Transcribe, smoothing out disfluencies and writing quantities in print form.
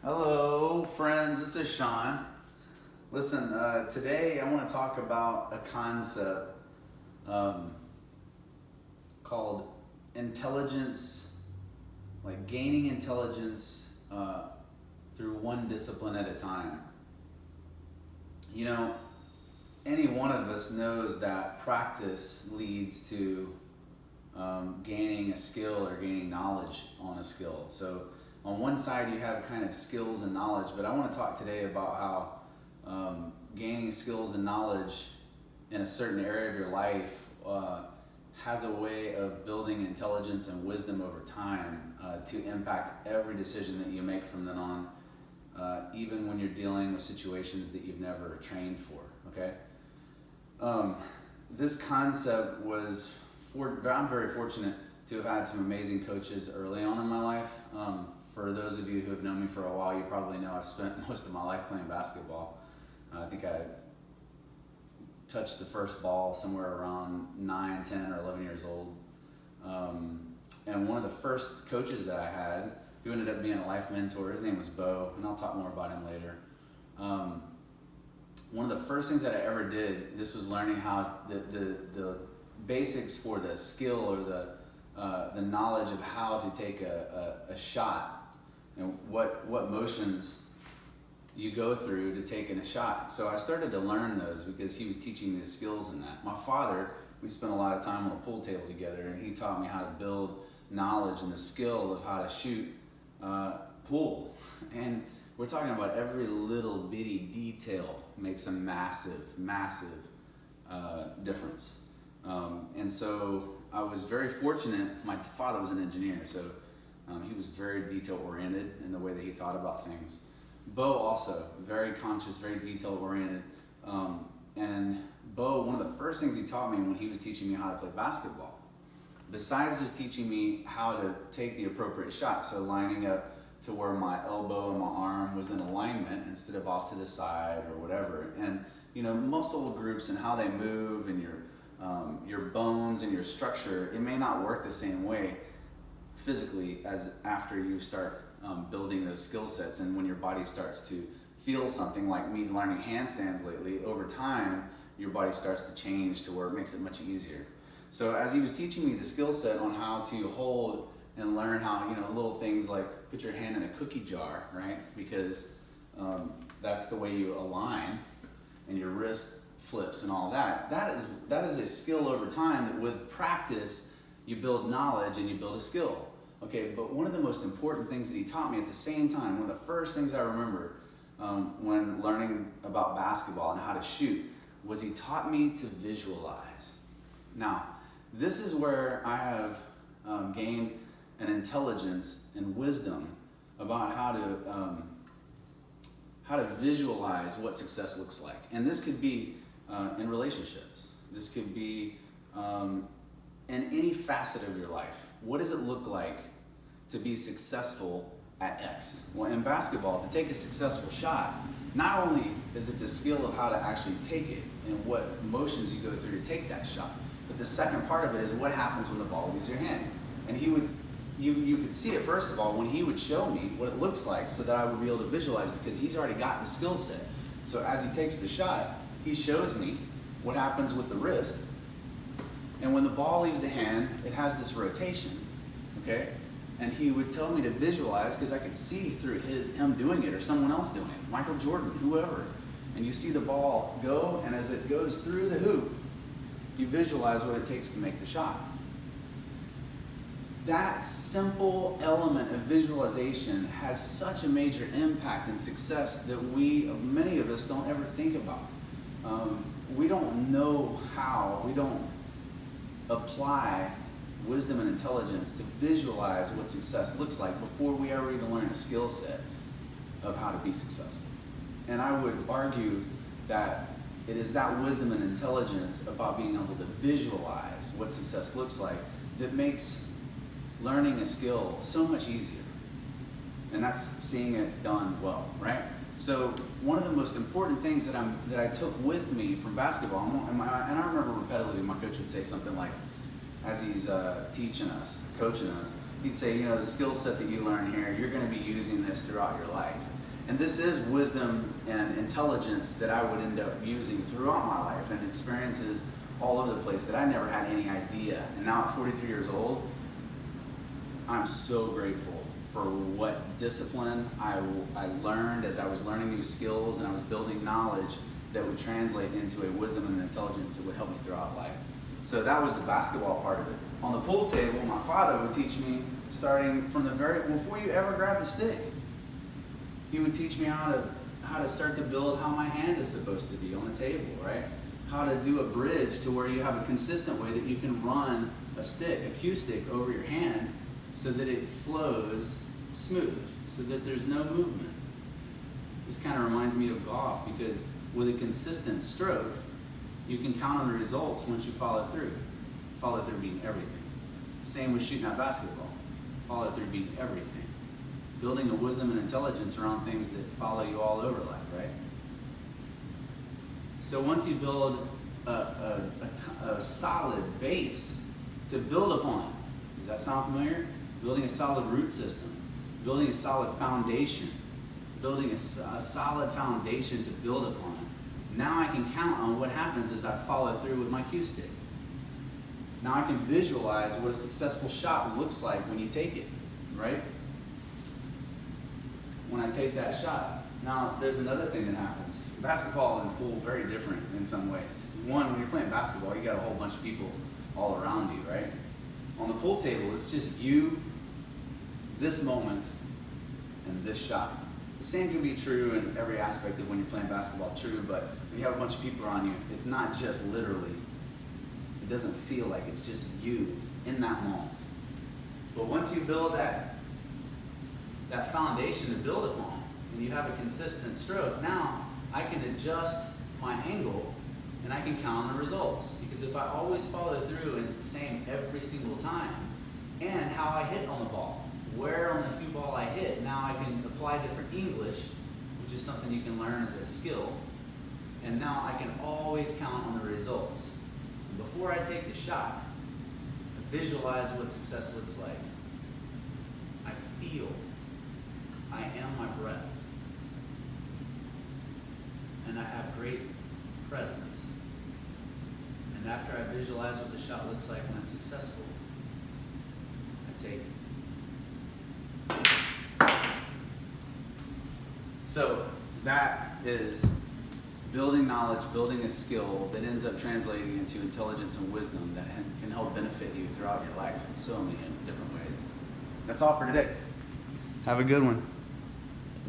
Hello, friends. This is Sean. Listen, today I want to talk about a concept um, called intelligence, like gaining intelligence through one discipline at a time. You know, any one of us knows that practice leads to gaining a skill or gaining knowledge on a skill. So on one side you have kind of skills and knowledge, but I want to talk today about how gaining skills and knowledge in a certain area of your life has a way of building intelligence and wisdom over time to impact every decision that you make from then on, even when you're dealing with situations that you've never trained for, okay? This concept I'm very fortunate to have had some amazing coaches early on in my life. For those of you who have known me for a while, you probably know I've spent most of my life playing basketball. I think I touched the first ball somewhere around 9, 10, or 11 years old. And one of the first coaches that I had, who ended up being a life mentor, his name was Bo, and I'll talk more about him later. One of the first things that I ever did, this was learning how the basics for the skill or the knowledge of how to take a shot, and what motions you go through to taking a shot. So I started to learn those because he was teaching me the skills in that. My father, we spent a lot of time on a pool table together, and he taught me how to build knowledge and the skill of how to shoot pool. And we're talking about every little bitty detail makes a massive difference. And so I was very fortunate. My father was an engineer, so he was very detail oriented in the way that he thought about things. Bo also, very conscious, very detail oriented. And Bo, one of the first things he taught me when he was teaching me how to play basketball, besides just teaching me how to take the appropriate shot, so lining up to where my elbow and my arm was in alignment instead of off to the side or whatever. And muscle groups and how they move and your bones and your structure, it may not work the same way physically as after you start building those skill sets, and when your body starts to feel something, like me learning handstands lately, over time your body starts to change to where it makes it much easier. So as he was teaching me the skill set on how to hold and learn how, little things like put your hand in a cookie jar, right? Because that's the way you align, and your wrist flips and all that. That is a skill over time that with practice you build knowledge and you build a skill. Okay, but one of the most important things that he taught me at the same time, one of the first things I remember when learning about basketball and how to shoot, was he taught me to visualize. Now, this is where I have gained an intelligence and wisdom about how to visualize what success looks like. And this could be in relationships. This could be in any facet of your life. What does it look like to be successful at X? Well, in basketball, to take a successful shot, not only is it the skill of how to actually take it and what motions you go through to take that shot, but the second part of it is what happens when the ball leaves your hand. And you could see it, first of all, when he would show me what it looks like so that I would be able to visualize, because he's already got the skill set. So as he takes the shot, he shows me what happens with the wrist. And when the ball leaves the hand, it has this rotation, okay? And he would tell me to visualize, because I could see through him doing it or someone else doing it, Michael Jordan, whoever. And you see the ball go, and as it goes through the hoop, you visualize what it takes to make the shot. That simple element of visualization has such a major impact and success that many of us don't ever think about. We don't know how, we don't apply wisdom and intelligence to visualize what success looks like before we ever even learn a skill set of how to be successful. And I would argue that it is that wisdom and intelligence about being able to visualize what success looks like that makes learning a skill so much easier. And that's seeing it done well, right? So one of the most important things that I took with me from basketball, and I remember repetitively my coach would say something like, as he's teaching us, coaching us, he'd say, you know, the skill set that you learn here, you're going to be using this throughout your life. And this is wisdom and intelligence that I would end up using throughout my life, and experiences all over the place that I never had any idea. And now at 43 years old, I'm so grateful for what discipline I learned as I was learning new skills, and I was building knowledge that would translate into a wisdom and intelligence that would help me throughout life. So that was the basketball part of it. On the pool table, my father would teach me, starting from the before you ever grab the stick, he would teach me how to start to build how my hand is supposed to be on the table, right? How to do a bridge to where you have a consistent way that you can run a stick, a cue stick, over your hand so that it flows smooth, so that there's no movement. This kind of reminds me of golf, because with a consistent stroke, you can count on the results once you follow through. Follow through being everything. Same with shooting at basketball. Follow through being everything. Building a wisdom and intelligence around things that follow you all over life, right? So once you build a solid base to build upon, does that sound familiar? Building a solid root system, building a solid foundation, building a solid foundation to build upon. Now I can count on what happens as I follow through with my cue stick. Now I can visualize what a successful shot looks like when you take it, right? When I take that shot. Now, there's another thing that happens. Basketball and pool, very different in some ways. One, when you're playing basketball, you got a whole bunch of people all around you, right? On the pool table, it's just you, this moment, and this shot. The same can be true in every aspect of when you're playing basketball, true, but when you have a bunch of people around you, it's not just literally. It doesn't feel like it's just you in that moment. But once you build that foundation to build upon, and you have a consistent stroke, now I can adjust my angle and I can count on the results. Because if I always follow through and it's the same every single time, and how I hit on the ball, where on the cue ball I hit, now I can apply different English, which is something you can learn as a skill, and now I can always count on the results. Before I take the shot, I visualize what success looks like. I feel. I am my breath. And I have great presence. And after I visualize what the shot looks like when it's successful, I take it. So that is building knowledge, building a skill that ends up translating into intelligence and wisdom that can help benefit you throughout your life in so many different ways. That's all for today. Have a good one.